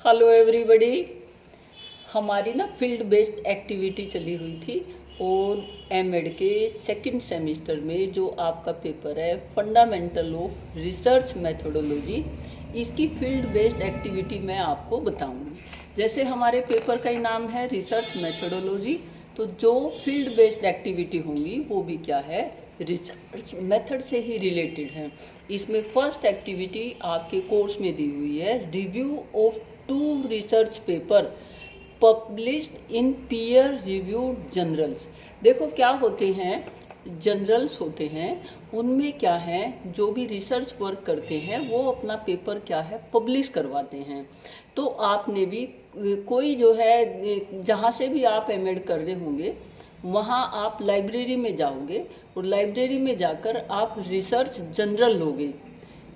Hello everybody. हमारी ना field based activity चली हुई थी और एमएड के सेकंड सेमेस्टर में जो आपका पेपर है फंडामेंटल ऑफ रिसर्च मेथोडोलॉजी, इसकी फील्ड बेस्ड एक्टिविटी मैं आपको बताऊंगी। जैसे हमारे पेपर का ही नाम है रिसर्च मेथोडोलॉजी, तो जो फील्ड बेस्ड एक्टिविटी होंगी वो भी क्या है, रिसर्च मेथड से ही रिलेटेड है। इसमें फर्स्ट एक्टिविटी आपके कोर्स में दी हुई है, review of 2 research paper published in peer reviewed journals. देखो क्या होते हैं, जर्नल्स होते हैं, उनमें क्या है, जो भी रिसर्च वर्क करते हैं वो अपना पेपर क्या है पब्लिश करवाते हैं। तो आपने भी कोई जो है, जहाँ से भी आप एमएड कर रहे होंगे वहाँ आप लाइब्रेरी में जाओगे और लाइब्रेरी में जाकर आप रिसर्च जर्नल लोगे।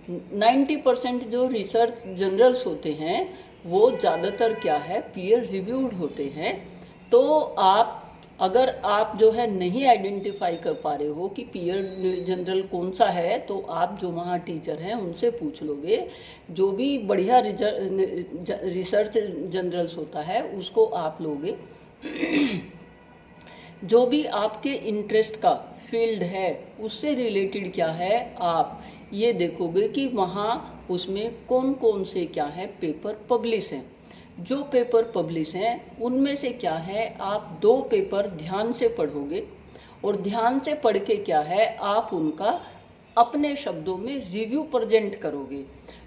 90% जो रिसर्च जर्नल्स होते हैं वो ज़्यादातर क्या है, पीयर रिव्यूड होते हैं। तो आप अगर आप जो है नहीं आइडेंटिफाई कर पा रहे हो कि पीयर जर्नल कौन सा है, तो आप जो वहाँ टीचर हैं उनसे पूछ लोगे। जो भी बढ़िया रिसर्च जर्नल्स होता है उसको आप लोगे। जो भी आपके इंटरेस्ट का फील्ड है उससे रिलेटेड क्या है, आप ये देखोगे कि वहाँ उसमें कौन कौन से क्या है पेपर पब्लिश हैं। जो पेपर पब्लिश हैं उनमें से क्या है, आप 2 पेपर ध्यान से पढ़ोगे और ध्यान से पढ़ के क्या है आप उनका अपने शब्दों में रिव्यू प्रेजेंट करोगे।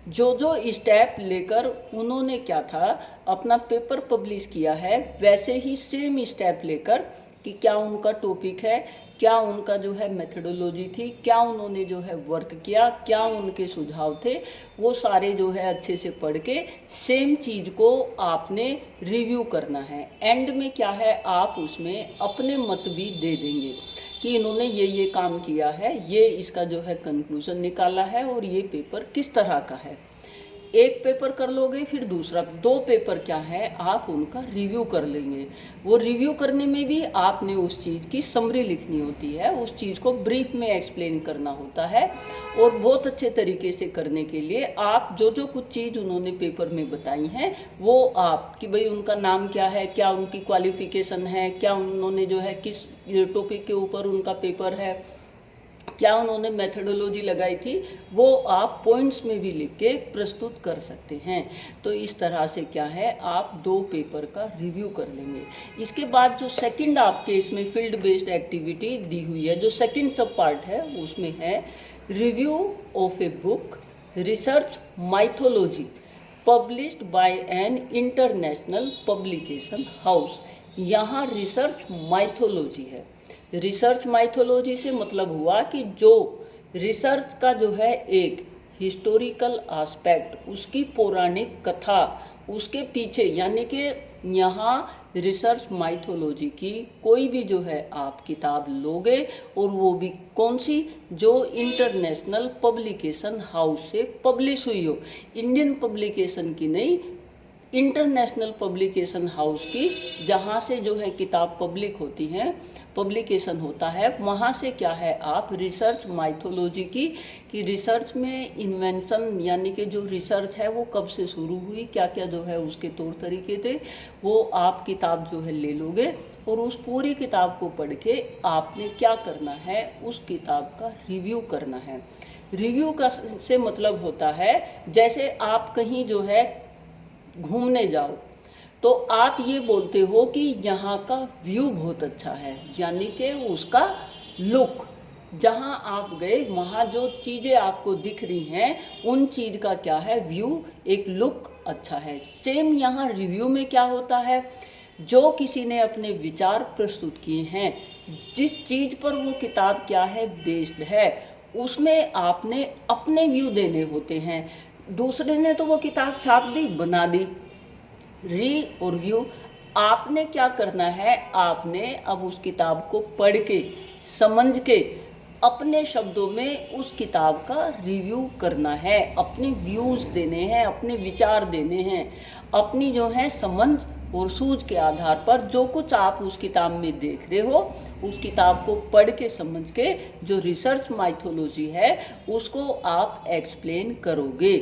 जो जो स्टेप लेकर उन्होंने क्या था अपना पेपर पब्लिश किया है, वैसे ही सेम स्टेप लेकर कि क्या उनका टॉपिक है, क्या उनका जो है मेथोडोलॉजी थी, क्या उन्होंने जो है वर्क किया, क्या उनके सुझाव थे, वो सारे जो है अच्छे से पढ़ के सेम चीज़ को आपने रिव्यू करना है। एंड में क्या है, आप उसमें अपने मत भी दे देंगे कि इन्होंने ये काम किया है, ये इसका जो है कंक्लूजन निकाला है और ये पेपर किस तरह का है। एक पेपर कर लोगे, फिर दूसरा 2 पेपर क्या है आप उनका रिव्यू कर लेंगे। वो रिव्यू करने में भी आपने उस चीज़ की समरी लिखनी होती है, उस चीज़ को ब्रीफ में एक्सप्लेन करना होता है। और बहुत अच्छे तरीके से करने के लिए आप जो जो कुछ चीज़ उन्होंने पेपर में बताई हैं वो आप कि भाई उनका नाम क्या है, क्या उनकी क्वालिफिकेशन है, क्या उन्होंने जो है किस टॉपिक के ऊपर उनका पेपर है, क्या उन्होंने मेथोडोलॉजी लगाई थी, वो आप पॉइंट्स में भी लिख के प्रस्तुत कर सकते हैं। तो इस तरह से क्या है आप 2 पेपर का रिव्यू कर लेंगे। इसके बाद जो सेकंड आपके इसमें फील्ड बेस्ड एक्टिविटी दी हुई है, जो सेकंड सब पार्ट है उसमें है review of a book research mythology published by an international publication house. यहाँ रिसर्च माइथोलॉजी है। रिसर्च माइथोलॉजी से मतलब हुआ कि जो रिसर्च का जो है एक हिस्टोरिकल एस्पेक्ट, उसकी पौराणिक कथा, उसके पीछे, यानी कि यहाँ रिसर्च माइथोलॉजी की कोई भी जो है आप किताब लोगे और वो भी कौन सी, जो इंटरनेशनल पब्लिकेशन हाउस से पब्लिश हुई हो, इंडियन पब्लिकेशन की नहीं, इंटरनेशनल पब्लिकेशन हाउस की, जहाँ से जो है किताब पब्लिक होती हैं, पब्लिकेशन होता है, वहाँ से क्या है आप रिसर्च माइथोलॉजी की कि रिसर्च में इन्वेंशन, यानी कि जो रिसर्च है वो कब से शुरू हुई, क्या क्या जो है उसके तौर तरीके थे, वो आप किताब जो है ले लोगे और उस पूरी किताब को पढ़ के आपने क्या करना है, उस किताब का रिव्यू करना है। रिव्यू का से मतलब होता है, जैसे आप कहीं जो है घूमने जाओ तो आप ये बोलते हो कि यहाँ का व्यू बहुत अच्छा है, यानी कि उसका लुक, जहाँ आप गए वहाँ जो चीज़ें आपको दिख रही हैं उन चीज़ का क्या है व्यू, एक लुक अच्छा है। सेम यहाँ रिव्यू में क्या होता है, जो किसी ने अपने विचार प्रस्तुत किए हैं, जिस चीज़ पर वो किताब क्या है बेस्ड है, उसमें आपने अपने व्यू देने होते हैं। दूसरे ने तो वो किताब छाप दी, बना दी, री और व्यू, आपने क्या करना है, आपने अब उस किताब को पढ़ के समझ के अपने शब्दों में उस किताब का रिव्यू करना है, अपने व्यूज़ देने हैं, अपने विचार देने हैं, अपनी जो है समझ और सूझ के आधार पर जो कुछ आप उस किताब में देख रहे हो, उस किताब को पढ़ के समझ के जो रिसर्च माइथोलॉजी है उसको आप एक्सप्लेन करोगे।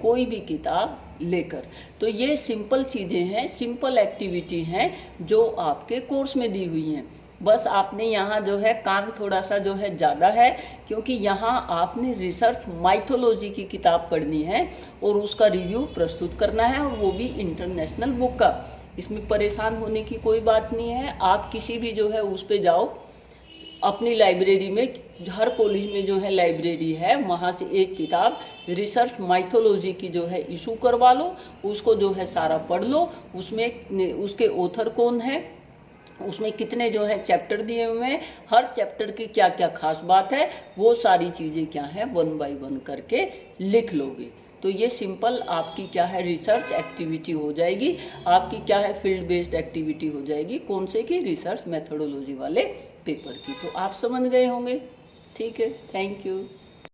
कोई भी किताब लेकर। तो ये सिंपल चीज़ें हैं, सिंपल एक्टिविटी हैं जो आपके कोर्स में दी हुई हैं। बस आपने यहाँ जो है काम थोड़ा सा जो है ज़्यादा है, क्योंकि यहाँ आपने रिसर्च माइथोलॉजी की किताब पढ़नी है और उसका रिव्यू प्रस्तुत करना है, और वो भी इंटरनेशनल बुक का। इसमें परेशान होने की कोई बात नहीं है। आप किसी भी जो है उस पे जाओ, अपनी लाइब्रेरी में, हर कॉलेज में जो है लाइब्रेरी है, वहाँ से एक किताब रिसर्च माइथोलॉजी की जो है इशू करवा लो, उसको जो है सारा पढ़ लो। उसमें उसके ऑथर कौन है, उसमें कितने जो है चैप्टर दिए हुए हैं, हर चैप्टर की क्या क्या खास बात है, वो सारी चीज़ें क्या है 1 बाय 1 करके लिख लोगे। तो ये सिंपल आपकी क्या है रिसर्च एक्टिविटी हो जाएगी, आपकी क्या है फील्ड बेस्ड एक्टिविटी हो जाएगी। कौन से की, रिसर्च मेथोडोलॉजी वाले पेपर की। तो आप समझ गए होंगे। ठीक है, थैंक यू।